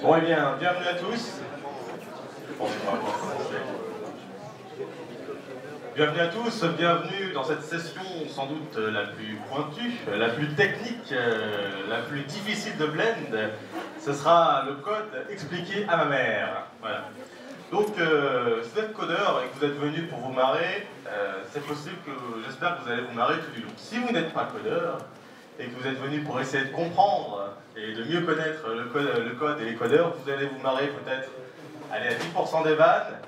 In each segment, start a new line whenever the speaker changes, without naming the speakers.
Bon, eh bien, bienvenue à tous. Bienvenue à tous, bienvenue dans cette session sans doute la plus pointue, la plus technique, la plus difficile de Blend. Ce sera le code expliqué à ma mère. Voilà. Donc, si vous êtes codeur et que vous êtes venu pour vous marrer, c'est possible que, j'espère que vous allez vous marrer tout du long. Si vous n'êtes pas codeur et que vous êtes venu pour essayer de comprendre et de mieux connaître le code et les codeurs, vous allez vous marrer peut-être à 10% des vannes,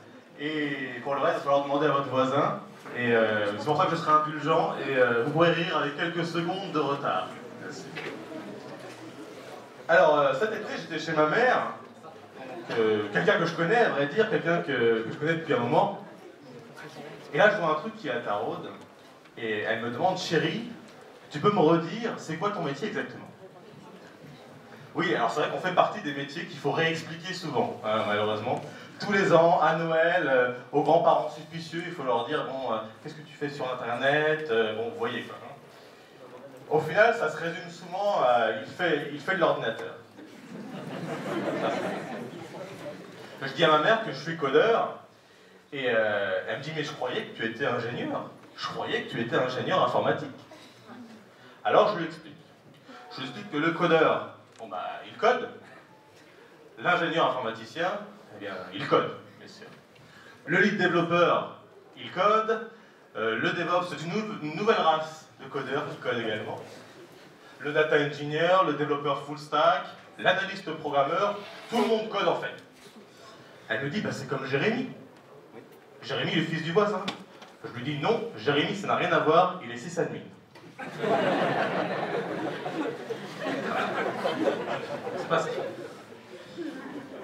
et pour le reste, il va falloir demander à votre voisin. Et c'est pour ça que je serai indulgent et vous pourrez rire avec quelques secondes de retard. Merci. Alors, cet été, j'étais chez ma mère. Quelqu'un que je connais, à vrai dire, quelqu'un que je connais depuis un moment. Et là, je vois un truc qui est à taraude, et elle me demande, chérie, tu peux me redire, c'est quoi ton métier exactement? Oui, alors c'est vrai qu'on fait partie des métiers qu'il faut réexpliquer souvent, hein, malheureusement. Tous les ans, à Noël, aux grands-parents suspicieux, il faut leur dire, bon, qu'est-ce que tu fais sur Internet? Bon, vous voyez quoi. Hein. Au final, ça se résume souvent à, il fait de l'ordinateur. Je dis à ma mère que je suis codeur, et elle me dit, mais je croyais que tu étais ingénieur. Je croyais que tu étais ingénieur informatique. Alors je lui explique. Je lui explique que le codeur, bon bah, il code. L'ingénieur informaticien, eh bien, il code, bien sûr. Le lead développeur, il code. Le DevOps, c'est une nouvelle race de codeurs qui code également. Le data engineer, le développeur full stack, l'analyste programmeur, tout le monde code en fait. Elle me dit, bah, c'est comme Jérémy. Jérémy, le fils du voisin. Je lui dis, non, Jérémy, ça n'a rien à voir, il est sysadmin. C'est pas ça.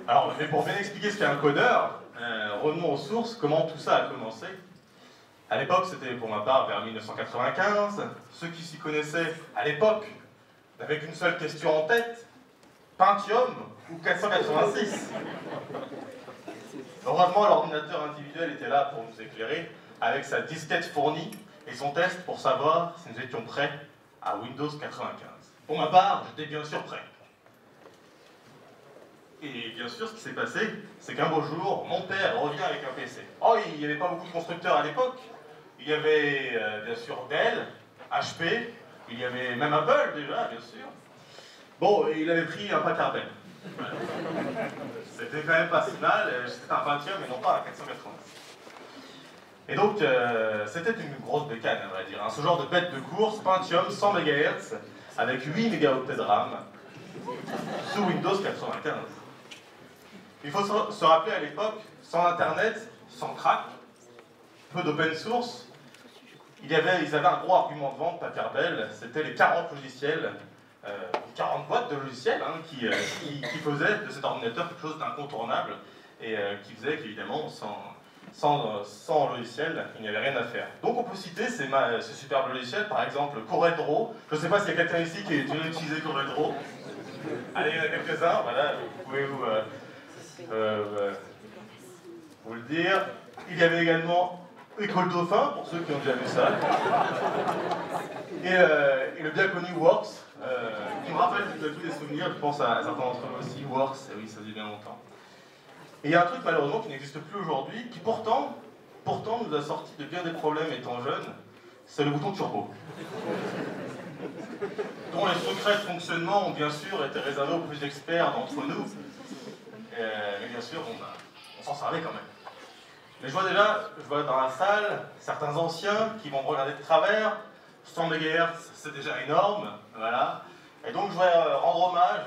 Alors, mais pour bien expliquer ce qu'est un codeur, revenons aux sources, comment tout ça a commencé. À l'époque, c'était pour ma part vers 1995. Ceux qui s'y connaissaient à l'époque n'avaient qu'une seule question en tête, Pentium ou 486. Heureusement, l'ordinateur individuel était là pour nous éclairer, avec sa disquette fournie et son test pour savoir si nous étions prêts à Windows 95. Pour ma part, j'étais bien sûr prêt. Et bien sûr, ce qui s'est passé, c'est qu'un beau jour, mon père revient avec un PC. Oh, il n'y avait pas beaucoup de constructeurs à l'époque. Il y avait bien sûr Dell, HP, il y avait même Apple déjà, bien sûr. Bon, et il avait pris un Packard Bell. Voilà. C'était quand même pas si mal, c'était un Pentium et non pas un 480. Et donc, c'était une grosse bécane, à vrai dire. Hein. Ce genre de bête de course, Pentium, 100 MHz, avec 8 mégaoctets de RAM, sous Windows 95. Il faut se rappeler à l'époque, sans Internet, sans crack, peu d'open source, ils avaient un gros argument de vente, Packard Bell, c'était les 40 logiciels, 40 boîtes de logiciels hein, qui faisaient de cet ordinateur quelque chose d'incontournable et qui faisait qu'évidemment, sans logiciel, il n'y avait rien à faire. Donc on peut citer ces superbes logiciels, par exemple CorelDRAW. Je ne sais pas s'il y a quelqu'un ici qui a déjà utilisé CorelDRAW. Allez, il y en a quelques-uns, voilà, vous pouvez vous le dire. Il y avait également École Dauphin, pour ceux qui ont déjà vu ça. Et le bien connu Works, qui me rappelle tous les souvenirs, je pense à certains d'entre vous aussi, Works, et oui, ça faisait bien longtemps. Et il y a un truc malheureusement qui n'existe plus aujourd'hui, qui pourtant nous a sorti de bien des problèmes étant jeunes, c'est le bouton turbo. Dont les secrets de fonctionnement ont bien sûr été réservés aux plus experts d'entre nous. Mais bien sûr, on s'en servait quand même. Mais je vois dans la salle certains anciens qui vont me regarder de travers. 100 MHz, c'est déjà énorme, voilà. Et donc je voudrais rendre hommage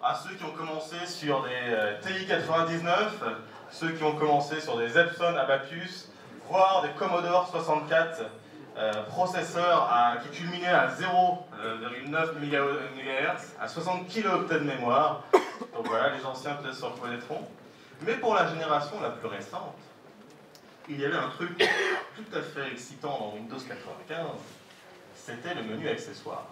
à ceux qui ont commencé sur des TI 99, ceux qui ont commencé sur des Epson Abacus, voire des Commodore 64, processeurs qui culminaient à 0,9 MHz, à 60 kilooctets de mémoire. Donc voilà, les anciens peut-être se reconnaîtront. Mais pour la génération la plus récente, il y avait un truc tout à fait excitant dans Windows 95, c'était le menu accessoires.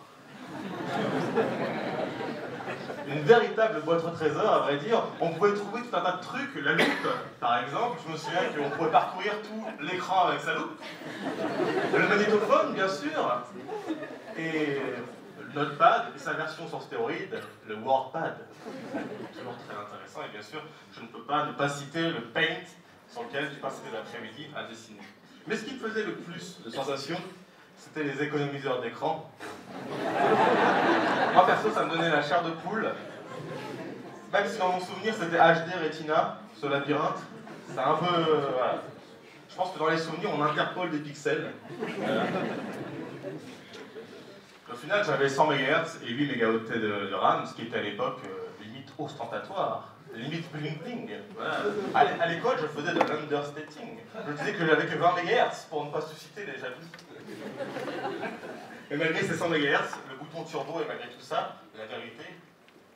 Une véritable boîte au trésor, à vrai dire. On pouvait trouver tout un tas de trucs, la loupe, par exemple. Je me souviens qu'on pouvait parcourir tout l'écran avec sa loupe. Le magnétophone, bien sûr. Et le Notepad et sa version sur stéroïde, le WordPad. Toujours très intéressant, et bien sûr, je ne peux pas ne pas citer le Paint sur lequel je passais l'après-midi à dessiner. Mais ce qui me faisait le plus de sensation, c'était les économiseurs d'écran. Moi perso, ça me donnait la chair de poule. Même si dans mon souvenir c'était HD Retina, ce labyrinthe, c'est un peu... voilà. Je pense que dans les souvenirs, on interpole des pixels. Au final, j'avais 100 MHz et 8 mégaoctets de RAM, ce qui était à l'époque limite ostentatoire, limite bling bling. Voilà. À l'école, je faisais de l'understating. Je disais que j'avais que 20 MHz pour ne pas susciter les jalousies. Mais malgré ces 100 MHz, le bouton turbo et malgré tout ça, la vérité,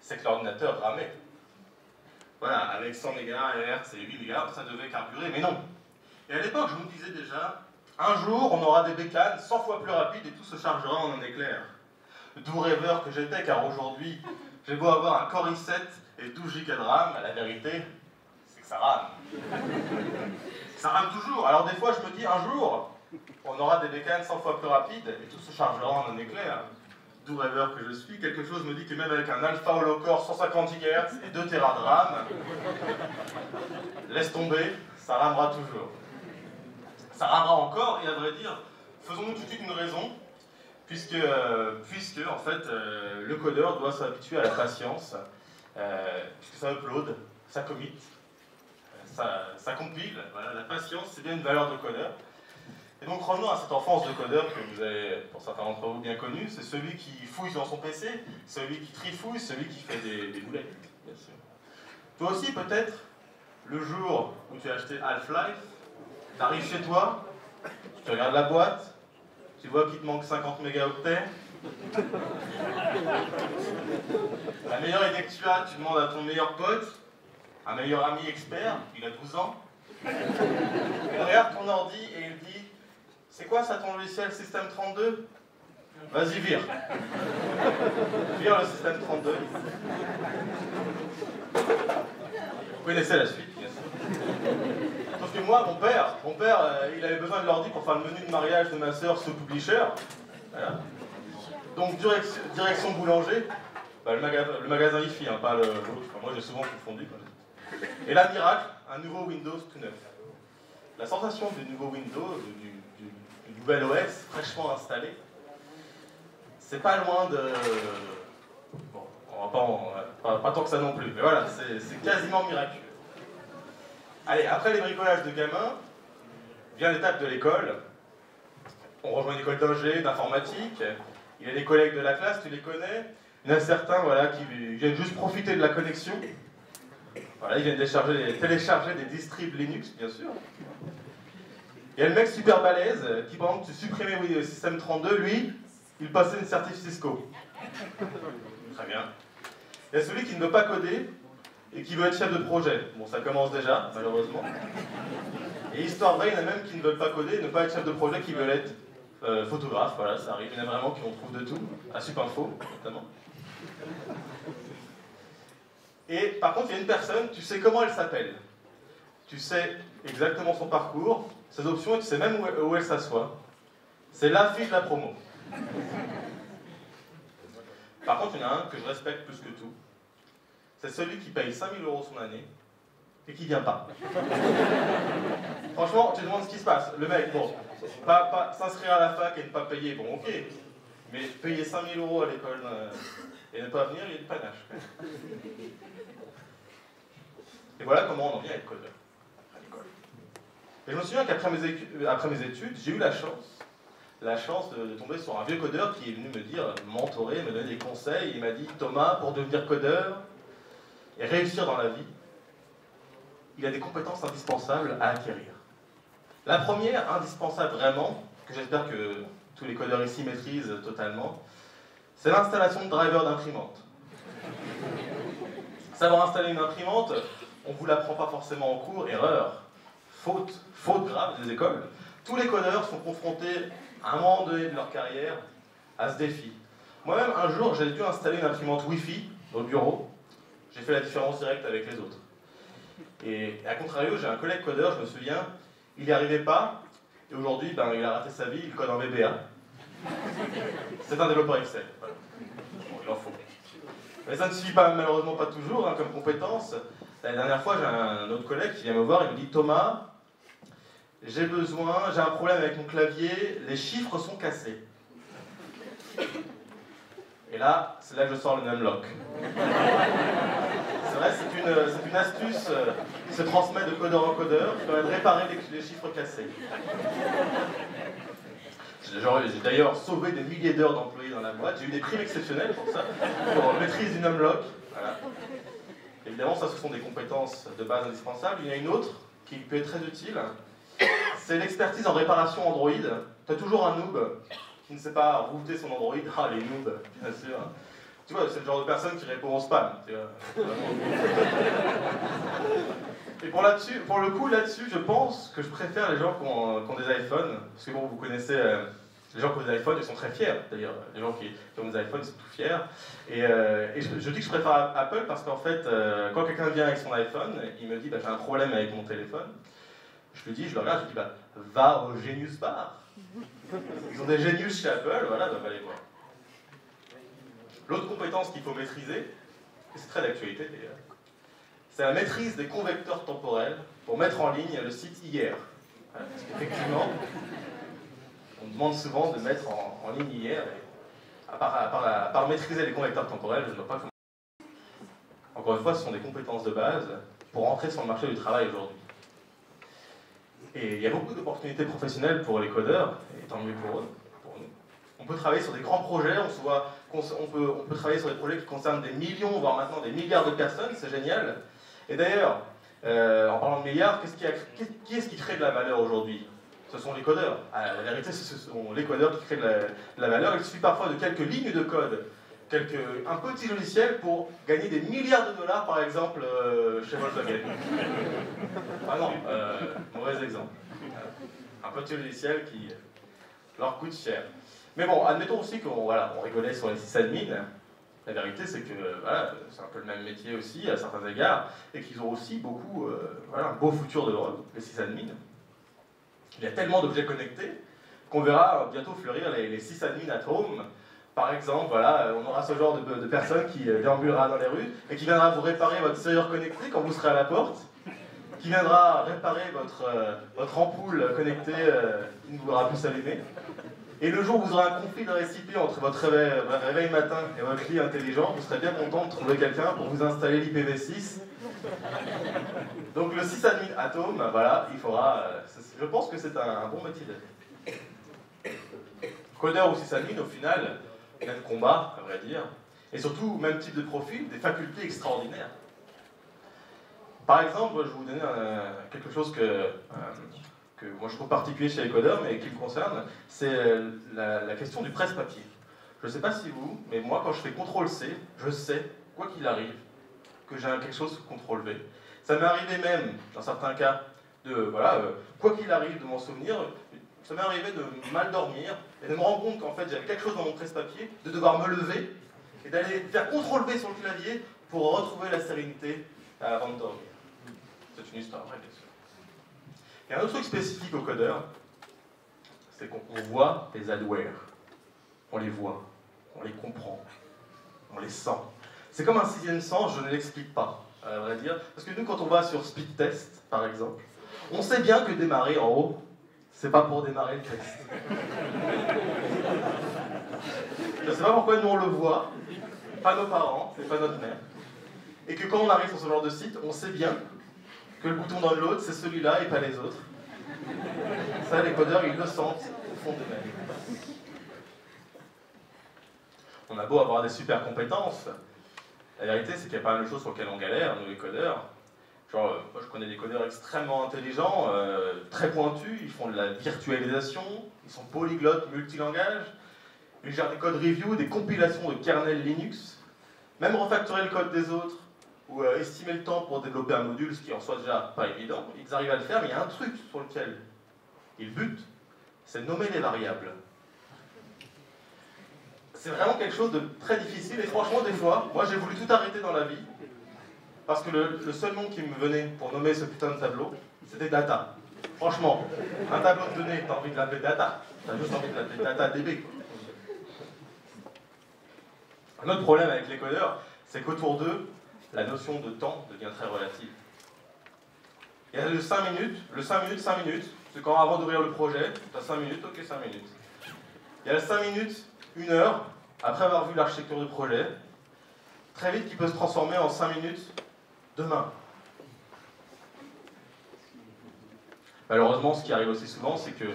c'est que l'ordinateur ramait. Voilà, avec 100 MHz et 8 MHz, ça devait carburer, mais non. Et à l'époque, je me disais déjà, un jour, on aura des bécanes 100 fois plus rapides et tout se chargera en un éclair. D'où rêveur que j'étais, car aujourd'hui, j'ai beau avoir un Core i7 et 12 Go de RAM, la vérité, c'est que ça rame. Ça rame toujours. Alors des fois, je me dis, un jour, on aura des bécanes 100 fois plus rapides et tout se chargera en un éclair. D'où rêveur que je suis, quelque chose me dit que même avec un Alpha Holo-Core 150 GHz et 2 Tera de RAM, laisse tomber, ça ramera toujours. Ça ramera encore, et à vrai dire, faisons-nous tout de suite une raison, puisque en fait, le codeur doit s'habituer à la patience, puisque ça upload, ça commit, ça compile, voilà, la patience c'est bien une valeur de codeur. Et donc revenons à cette enfance de codeur que vous avez, pour certains d'entre vous, bien connue, c'est celui qui fouille dans son PC, celui qui trifouille, celui qui fait des boulettes, bien sûr. Toi aussi peut-être, le jour où tu as acheté Half-Life, tu arrives chez toi, tu regardes la boîte, tu vois qu'il te manque 50 mégaoctets. La meilleure idée que tu as, tu demandes à ton meilleur pote, un meilleur ami expert, il a 12 ans, il regarde ton ordi et il dit « C'est quoi ça ton logiciel Système 32 ?» Vas-y, vire. Vire le Système 32. Vous connaissez la suite, bien sûr. Sauf que moi, mon père, il avait besoin de l'ordi pour faire le menu de mariage de ma sœur sous Publisher. Voilà. Donc, direction boulanger, bah, le magasin IFI, hein, pas l'autre. Enfin, moi, j'ai souvent confondu. Et là, miracle, un nouveau Windows tout neuf. La sensation du nouveau Windows, du nouvel OS fraîchement installé, c'est pas loin de... Bon, on va pas tant que ça non plus, mais voilà, c'est quasiment miraculeux. Allez, après les bricolages de gamins, vient l'étape de l'école. On rejoint une école d'ingé, d'informatique. Il y a des collègues de la classe, tu les connais. Il y en a certains voilà, qui viennent juste profiter de la connexion. Voilà, ils viennent télécharger des distribs Linux, bien sûr. Il y a le mec super balèze qui, pendant que tu supprimais le système 32, lui, il passait une certif Cisco. Très bien. Il y a celui qui ne veut pas coder et qui veut être chef de projet. Bon, ça commence déjà, malheureusement. Et histoire vraie, il y en a même qui ne veulent pas coder, ne pas être chef de projet, qui veulent être photographe. Voilà, ça arrive. Il y en a vraiment qui on trouve de tout, à Supinfo, notamment. Et par contre, il y a une personne, tu sais comment elle s'appelle. Tu sais exactement son parcours, ses options, et tu sais même où elle s'assoit. C'est la fiche de la promo. Par contre, il y en a un que je respecte plus que tout. C'est celui qui paye 5 000 € son année et qui vient pas. Franchement, tu te demandes ce qui se passe. Le mec, bon, pas s'inscrire à la fac et ne pas payer, bon, ok. Mais payer 5 000 € à l'école et ne pas venir, il y a du panache. Et voilà comment on en vient à être codeur à l'école. Et je me souviens qu'après mes études, j'ai eu la chance de tomber sur un vieux codeur qui est venu me dire, mentorer, me donner des conseils. Il m'a dit, Thomas, pour devenir codeur et réussir dans la vie, il y a des compétences indispensables à acquérir. La première, indispensable vraiment, que j'espère que tous les codeurs ici maîtrisent totalement, c'est l'installation de drivers d'imprimante. Savoir installer une imprimante, on ne vous l'apprend pas forcément en cours, erreur, faute grave des écoles. Tous les codeurs sont confrontés, à un moment donné de leur carrière, à ce défi. Moi-même, un jour, j'ai dû installer une imprimante Wi-Fi au bureau. J'ai fait la différence directe avec les autres. Et à contrario, j'ai un collègue codeur, je me souviens, il n'y arrivait pas, et aujourd'hui, il a raté sa vie, il code en VBA. c'est un développeur Excel. Voilà. Bon, il en faut. Mais ça ne suffit pas, malheureusement pas toujours, hein, comme compétence. La dernière fois, j'ai un autre collègue qui vient me voir, il me dit « Thomas, j'ai un problème avec mon clavier, les chiffres sont cassés. » Et là, c'est là que je sors le numlock. C'est vrai, c'est une astuce qui se transmet de codeur en codeur, qui permet de réparer les chiffres cassés. J'ai d'ailleurs sauvé des milliers d'heures d'employés dans la boîte, j'ai eu des primes exceptionnelles pour ça, pour maîtrise du numlock. Voilà. Évidemment, ça, ce sont des compétences de base indispensables. Il y en a une autre qui peut être très utile, c'est l'expertise en réparation Android. Tu as toujours un noob qui ne sait pas router son Android. Ah, les noobs, bien sûr. Tu vois, c'est le genre de personne qui répond au spam. Tu vois, et pour le coup, là-dessus, je pense que je préfère les gens qui ont des iPhones. Parce que bon, vous connaissez les gens qui ont des iPhones, ils sont très fiers. D'ailleurs, les gens qui ont des iPhones, ils sont tout fiers. Et je dis que je préfère Apple parce qu'en fait, quand quelqu'un vient avec son iPhone, il me dit bah, j'ai un problème avec mon téléphone. Je le regarde, je lui dis bah, va au Genius Bar. Ils ont des Genius chez Apple, voilà, donc allez voir. L'autre compétence qu'il faut maîtriser, et c'est très d'actualité d'ailleurs, c'est la maîtrise des convecteurs temporels pour mettre en ligne le site IR. Parce qu'effectivement, on demande souvent de mettre en ligne IR, et à part maîtriser les convecteurs temporels, je ne vois pas comment. Encore une fois, ce sont des compétences de base pour entrer sur le marché du travail aujourd'hui. Et il y a beaucoup d'opportunités professionnelles pour les codeurs, et tant mieux pour eux, pour nous. On peut travailler sur des grands projets, on peut travailler sur des projets qui concernent des millions, voire maintenant des milliards de personnes, c'est génial. Et d'ailleurs, en parlant de milliards, qui est-ce qui crée de la valeur aujourd'hui? Ce sont les codeurs. La vérité, ce sont les codeurs qui créent de la valeur. Il suffit parfois de quelques lignes de code, un petit logiciel pour gagner des milliards de dollars, par exemple, chez Volkswagen. Ah non, mauvais exemple. Un petit logiciel qui leur coûte cher. Mais bon, admettons aussi qu'on rigolait sur les sysadmins. La vérité, c'est que voilà, c'est un peu le même métier aussi, à certains égards, et qu'ils ont aussi beaucoup, un beau futur devant eux, les sysadmins. Il y a tellement d'objets connectés qu'on verra bientôt fleurir les sysadmins at home. Par exemple, voilà, on aura ce genre de personne qui déambulera dans les rues et qui viendra vous réparer votre serrure connectée quand vous serez à la porte, qui viendra réparer votre ampoule connectée qui ne voudra plus s'allumer. Et le jour où vous aurez un conflit de récipient entre votre réveil matin et votre lit intelligent, vous serez bien content de trouver quelqu'un pour vous installer l'IPv6. Donc le sysadmin at home, voilà, il faudra... je pense que c'est un bon métier d'avenir. Codeur ou sysadmin, au final, même combat, à vrai dire, et surtout, même type de profil, des facultés extraordinaires. Par exemple, je vais vous donner quelque chose que moi je trouve particulier chez les codeurs, mais qui me concerne, c'est la question du presse-papier. Je ne sais pas si vous, mais moi quand je fais CTRL-C, je sais, quoi qu'il arrive, que j'ai quelque chose sur CTRL-V. Ça m'est arrivé même, dans certains cas, quoi qu'il arrive de m'en souvenir, ça m'est arrivé de mal dormir, et de me rendre compte qu'en fait j'avais quelque chose dans mon presse-papier, de devoir me lever, et d'aller faire CTRL-V sur le clavier pour retrouver la sérénité avant de dormir. C'est une histoire vraie, bien sûr. Il y a un autre truc spécifique aux codeurs, c'est qu'on voit les adwares. On les voit, on les comprend, on les sent. C'est comme un sixième sens, je ne l'explique pas, à vrai dire. Parce que nous, quand on va sur speed test, par exemple, on sait bien que démarrer en haut, c'est pas pour démarrer le test. Je ne sais pas pourquoi nous on le voit, pas nos parents, et pas notre mère. Et que quand on arrive sur ce genre de site, on sait bien que le bouton download, c'est celui-là et pas les autres. Ça, les codeurs, ils le sentent au fond d'eux-mêmes. On a beau avoir des super compétences, la vérité, c'est qu'il y a pas mal de choses sur lesquelles on galère, nous les codeurs. Genre, moi je connais des codeurs extrêmement intelligents, très pointus, ils font de la virtualisation, ils sont polyglottes, multilangages, ils gèrent des code review, des compilations de kernel Linux, même refactorer le code des autres, ou estimer le temps pour développer un module, ce qui en soit déjà pas évident. Ils arrivent à le faire, mais il y a un truc sur lequel ils butent, c'est nommer les variables. C'est vraiment quelque chose de très difficile, et franchement, des fois, moi j'ai voulu tout arrêter dans la vie, parce que le seul nom qui me venait pour nommer ce putain de tableau, c'était data. Franchement, un tableau de données, t'as envie de l'appeler data, t'as juste envie de l'appeler data DB, quoi. Un autre problème avec les codeurs, c'est qu'autour d'eux, la notion de temps devient très relative. Il y a le 5 minutes, c'est quand avant d'ouvrir le projet, tu as 5 minutes, ok 5 minutes. Il y a le 5 minutes, 1 heure, après avoir vu l'architecture du projet, très vite qui peut se transformer en 5 minutes demain. Malheureusement, ce qui arrive aussi souvent, c'est que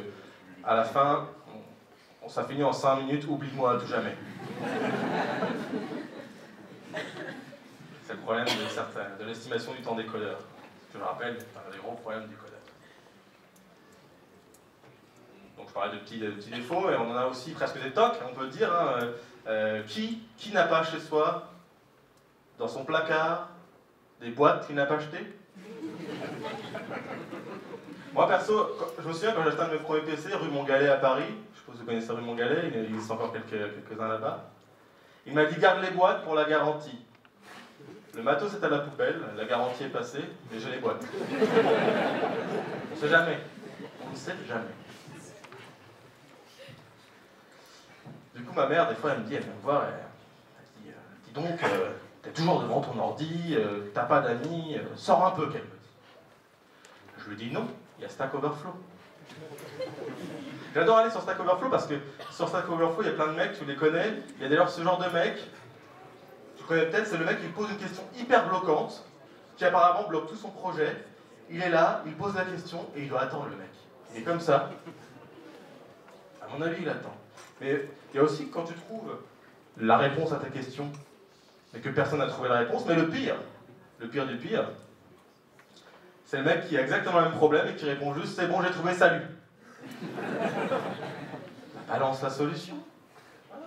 à la fin, ça finit en 5 minutes, oublie-moi à tout jamais. C'est le problème de l'estimation du temps des codeurs. Je le rappelle, c'est un des gros problèmes du codeur. Donc je parlais de petits défauts, et on en a aussi presque des tocs, on peut le dire. Hein, qui n'a pas chez soi, dans son placard, des boîtes qu'il n'a pas achetées? Moi perso, je me souviens quand j'ai acheté un de mes premiers PC, rue Montgalet à Paris, je suppose que vous connaissez rue Montgalet, il existe encore quelques-uns là-bas. Il m'a dit garde les boîtes pour la garantie. Le matos est à la poubelle, la garantie est passée, mais j'ai les boîtes. On ne sait jamais. On ne sait jamais. Du coup, ma mère, des fois, elle vient me voir, elle dit dis donc, t'es toujours devant ton ordi, t'as pas d'amis, sors un peu, qu'elle me dit. Je lui dis non, il y a Stack Overflow. J'adore aller sur Stack Overflow parce que sur Stack Overflow, il y a plein de mecs, tu les connais. Il y a d'ailleurs ce genre de mec, tu connais peut-être, c'est le mec qui pose une question hyper bloquante, qui apparemment bloque tout son projet. Il est là, il pose la question et il doit attendre le mec. Il est comme ça. À mon avis, il attend. Mais il y a aussi quand tu trouves la réponse à ta question et que personne n'a trouvé la réponse, mais le pire du pire, c'est le mec qui a exactement le même problème et qui répond juste « c'est bon, j'ai trouvé, salut ». Balance la solution. Voilà.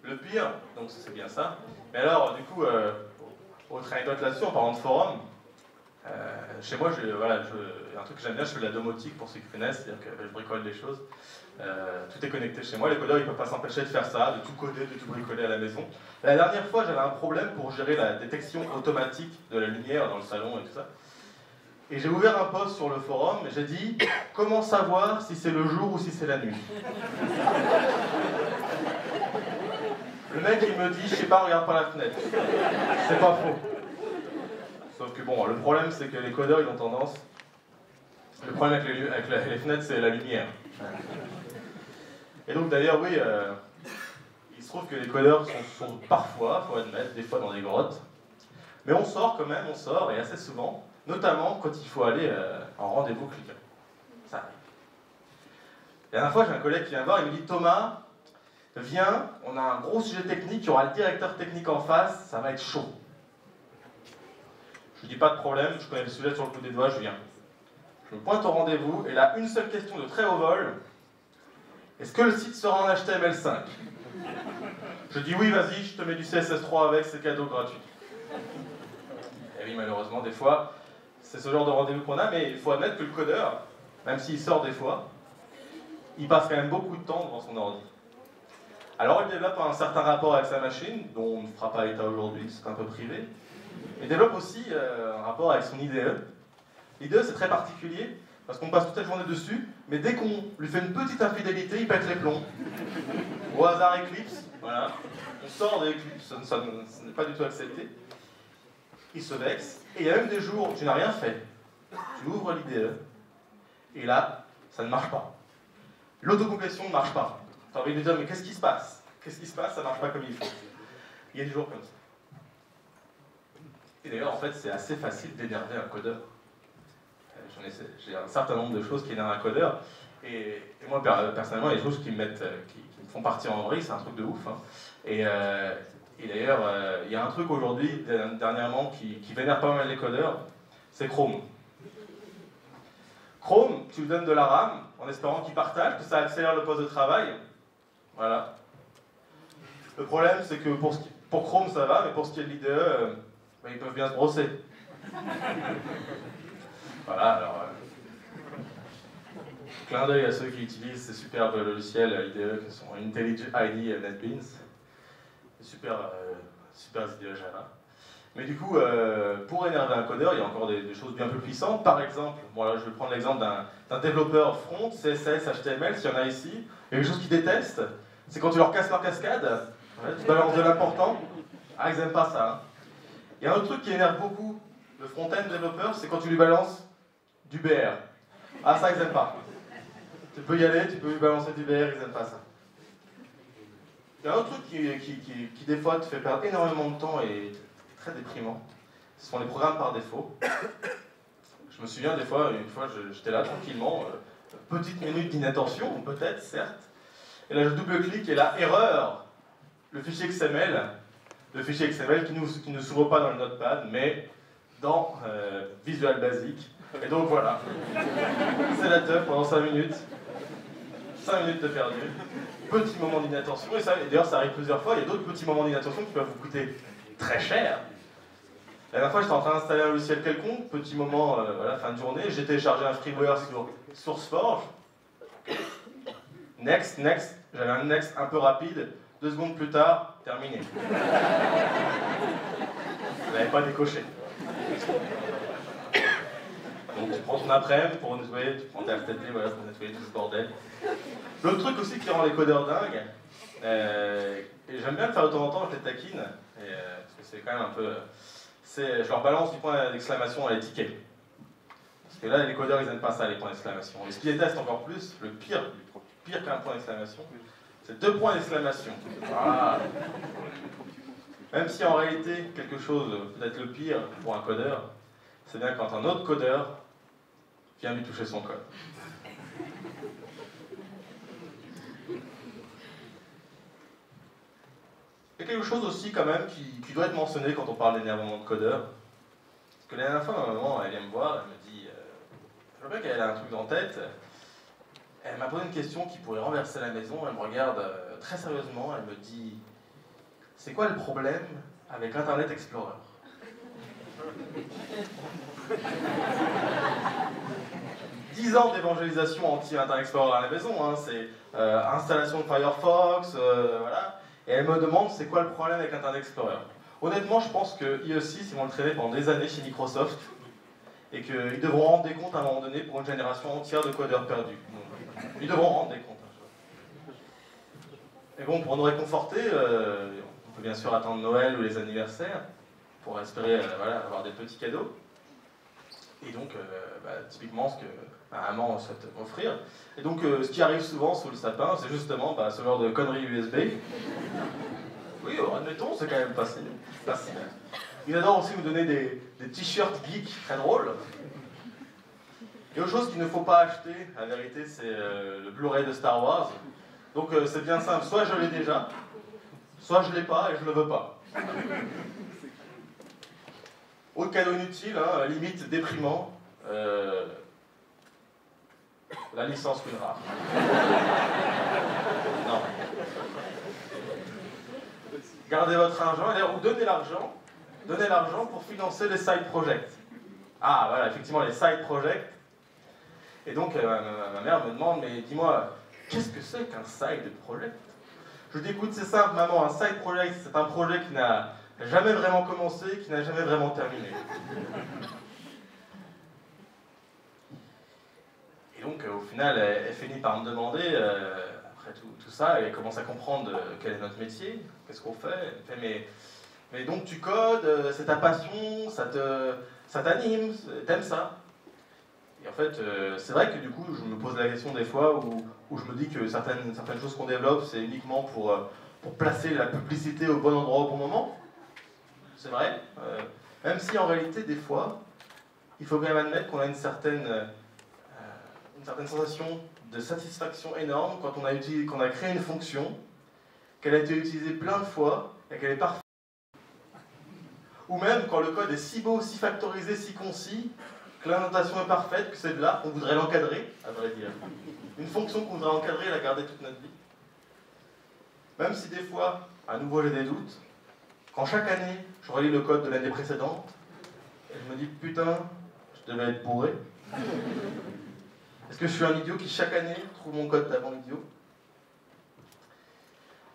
Le pire, donc c'est bien ça. Mais alors, du coup, autre anecdote là-dessus, en parlant de forum, chez moi, il y a un truc que j'aime bien, je fais de la domotique pour ceux qui connaissent, c'est-à-dire que je bricole des choses. Tout est connecté chez moi, les codeurs ils ne peuvent pas s'empêcher de faire ça, de tout coder, de tout bricoler à la maison. La dernière fois, j'avais un problème pour gérer la détection automatique de la lumière dans le salon et tout ça. Et j'ai ouvert un post sur le forum et j'ai dit « Comment savoir si c'est le jour ou si c'est la nuit ?» Le mec il me dit « Je sais pas, regarde par la fenêtre. » C'est pas faux. Sauf que bon, le problème c'est que les codeurs ils ont tendance... Le problème avec les fenêtres c'est la lumière. Et donc d'ailleurs oui, il se trouve que les codeurs sont parfois, il faut admettre, des fois dans des grottes. Mais on sort quand même, et assez souvent. Notamment quand il faut aller en rendez-vous client. Ça arrive. La dernière fois, j'ai un collègue qui vient me voir, il me dit « Thomas, viens, on a un gros sujet technique, il y aura le directeur technique en face, ça va être chaud. » Je lui dis « Pas de problème, je connais le sujet sur le bout des doigts, je viens. » Je me pointe au rendez-vous, et là, une seule question de très haut vol. « Est-ce que le site sera en HTML5 ?» Je dis « Oui, vas-y, je te mets du CSS3 avec, c'est cadeau gratuit. » Et oui, malheureusement, des fois... C'est ce genre de rendez-vous qu'on a, mais il faut admettre que le codeur, même s'il sort des fois, il passe quand même beaucoup de temps devant son ordi. Alors il développe un certain rapport avec sa machine, dont on ne fera pas état aujourd'hui, c'est un peu privé. Il développe aussi un rapport avec son IDE. L'IDE c'est très particulier, parce qu'on passe toute la journée dessus, mais dès qu'on lui fait une petite infidélité, il pète les plombs. Au hasard Eclipse, voilà. On sort de Eclipse, ça n'est pas du tout accepté. Il se vexe, et il y a même des jours où tu n'as rien fait. Tu ouvres l'IDE, et là, ça ne marche pas. L'autocomplétion ne marche pas. Tu as envie de dire, mais qu'est-ce qui se passe? Qu'est-ce qui se passe? Ça ne marche pas comme il faut. Il y a des jours comme ça. Et d'ailleurs, en fait, c'est assez facile d'énerver un codeur. J'ai un certain nombre de choses qui énervent un codeur, et moi, personnellement, les choses qui me font partir en vrille, c'est un truc de ouf. Hein. Et d'ailleurs, il y a un truc aujourd'hui, dernièrement, qui vénère pas mal les codeurs, c'est Chrome. Chrome, tu lui donnes de la RAM, en espérant qu'il partage, que ça accélère le poste de travail. Voilà. Le problème, c'est que pour Chrome, ça va, mais pour ce qui est de l'IDE, ils peuvent bien se brosser. Voilà, alors... clin d'œil à ceux qui utilisent ces superbes logiciels IDE qui sont IntelliJ IDE et NetBeans. Super IDE Java. Mais du coup, pour énerver un codeur, il y a encore des choses bien plus puissantes. Par exemple, bon, là, je vais prendre l'exemple d'un développeur front, CSS, HTML, s'il y en a ici. Il y a quelque chose qu'ils détestent, c'est quand tu leur casses leur cascade. Ouais, tu balances de l'important. Ah, ils aiment pas ça. Hein. Il y a un autre truc qui énerve beaucoup le front-end développeur, c'est quand tu lui balances du BR. Ah, ça, ils aiment pas. Tu peux y aller, tu peux lui balancer du BR, ils aiment pas ça. Il y a un autre truc qui des fois te fait perdre énormément de temps et est très déprimant. Ce sont les programmes par défaut. Je me souviens des fois, une fois j'étais là tranquillement, petite minute d'inattention, peut-être, certes. Et là je double-clique et là, erreur. Le fichier XML qui ne s'ouvre pas dans le Notepad, mais dans Visual Basic. Et donc voilà, c'est la teuf pendant 5 minutes. 5 minutes de perdu. Petit moment d'inattention, et d'ailleurs ça arrive plusieurs fois, il y a d'autres petits moments d'inattention qui peuvent vous coûter très cher. La dernière fois j'étais en train d'installer un logiciel quelconque, petit moment, voilà, fin de journée, j'ai téléchargé un freeware sur SourceForge. Next, j'avais un next un peu rapide, 2 secondes plus tard, terminé. Je l'avais pas décoché. Donc tu prends ton après-midi pour nettoyer, tu prends ta RTP voilà, pour nettoyer tout ce bordel. L'autre truc aussi qui rend les codeurs dingues, et j'aime bien le faire de temps en temps, je les taquine, parce que c'est quand même un peu... je leur balance du point d'exclamation à les tickets. Parce que là, les codeurs, ils n'aiment pas ça, les points d'exclamation. Et ce qui déteste encore plus, le pire qu'un point d'exclamation, c'est 2 points d'exclamation. Ah. Même si en réalité, quelque chose peut-être le pire pour un codeur, c'est bien quand un autre codeur vient lui toucher son code. Il y a quelque chose aussi quand même qui doit être mentionné quand on parle d'énervement de codeur. Parce que la dernière fois, ma maman, elle vient me voir, elle me dit, je vois bien qu'elle a un truc dans la tête. Elle m'a posé une question qui pourrait renverser la maison, elle me regarde très sérieusement, elle me dit, c'est quoi le problème avec Internet Explorer? 10 ans d'évangélisation anti-Internet Explorer à la maison, hein, c'est installation de Firefox, voilà. Et elle me demande c'est quoi le problème avec Internet Explorer. Honnêtement, je pense que IE6, ils vont le traîner pendant des années chez Microsoft et qu'ils devront rendre des comptes à un moment donné pour une génération entière de codeurs perdus. Donc, ils devront rendre des comptes. Et bon, pour nous réconforter, on peut bien sûr attendre Noël ou les anniversaires pour espérer voilà, avoir des petits cadeaux. Et donc, typiquement, ce que ma maman souhaite m'offrir. Et donc, ce qui arrive souvent sous le sapin, c'est justement ce genre de conneries USB. Oui, admettons, c'est quand même pas si mal. Il adore aussi nous donner des t-shirts geeks très drôles. Et autre chose qu'il ne faut pas acheter, la vérité, c'est le Blu-ray de Star Wars. Donc, c'est bien simple, soit je l'ai déjà, soit je l'ai pas et je le veux pas. Autre cadeau inutile, hein, limite déprimant, la licence WinRAR. Non. Gardez votre argent, ou donnez l'argent pour financer les side projects. Ah voilà, effectivement les side projects. Et donc ma mère me demande, mais dis-moi, qu'est-ce que c'est qu'un side project? Je lui dis, écoute, c'est simple maman, un side project, c'est un projet qui n'a jamais vraiment commencé, qui n'a jamais vraiment terminé. Et donc, au final, elle finit par me demander, après tout ça, elle commence à comprendre quel est notre métier, qu'est-ce qu'on fait. Elle fait, mais donc tu codes, c'est ta passion, ça t'anime, t'aimes ça. Et en fait, c'est vrai que du coup, je me pose la question des fois où je me dis que certaines choses qu'on développe, c'est uniquement pour placer la publicité au bon endroit au bon moment. C'est vrai. Même si en réalité, des fois, il faut quand même admettre qu'on a une certaine sensation de satisfaction énorme quand on a créé une fonction, qu'elle a été utilisée plein de fois et qu'elle est parfaite. Ou même quand le code est si beau, si factorisé, si concis, que la notation est parfaite, que c'est de là, on voudrait l'encadrer, à vrai dire. Une fonction qu'on voudrait encadrer et la garder toute notre vie. Même si des fois, à nouveau j'ai des doutes, quand chaque année, je relis le code de l'année précédente, et je me dis, putain, je devais être bourré. Est-ce que je suis un idiot qui, chaque année, trouve mon code d'avant idiot?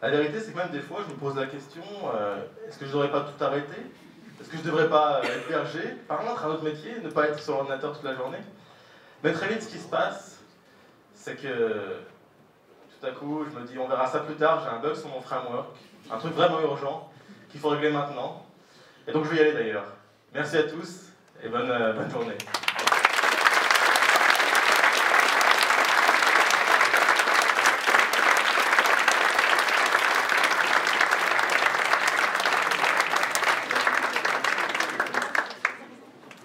La vérité, c'est que même des fois, je me pose la question, est-ce que je ne devrais pas tout arrêter? Est-ce que je ne devrais pas être berger, par contre, un autre métier, ne pas être sur l'ordinateur toute la journée? Mais très vite, ce qui se passe, c'est que tout tout à coup, je me dis, on verra ça plus tard, j'ai un bug sur mon framework, un truc vraiment urgent, qu'il faut régler maintenant. Et donc je vais y aller d'ailleurs. Merci à tous, et bonne journée.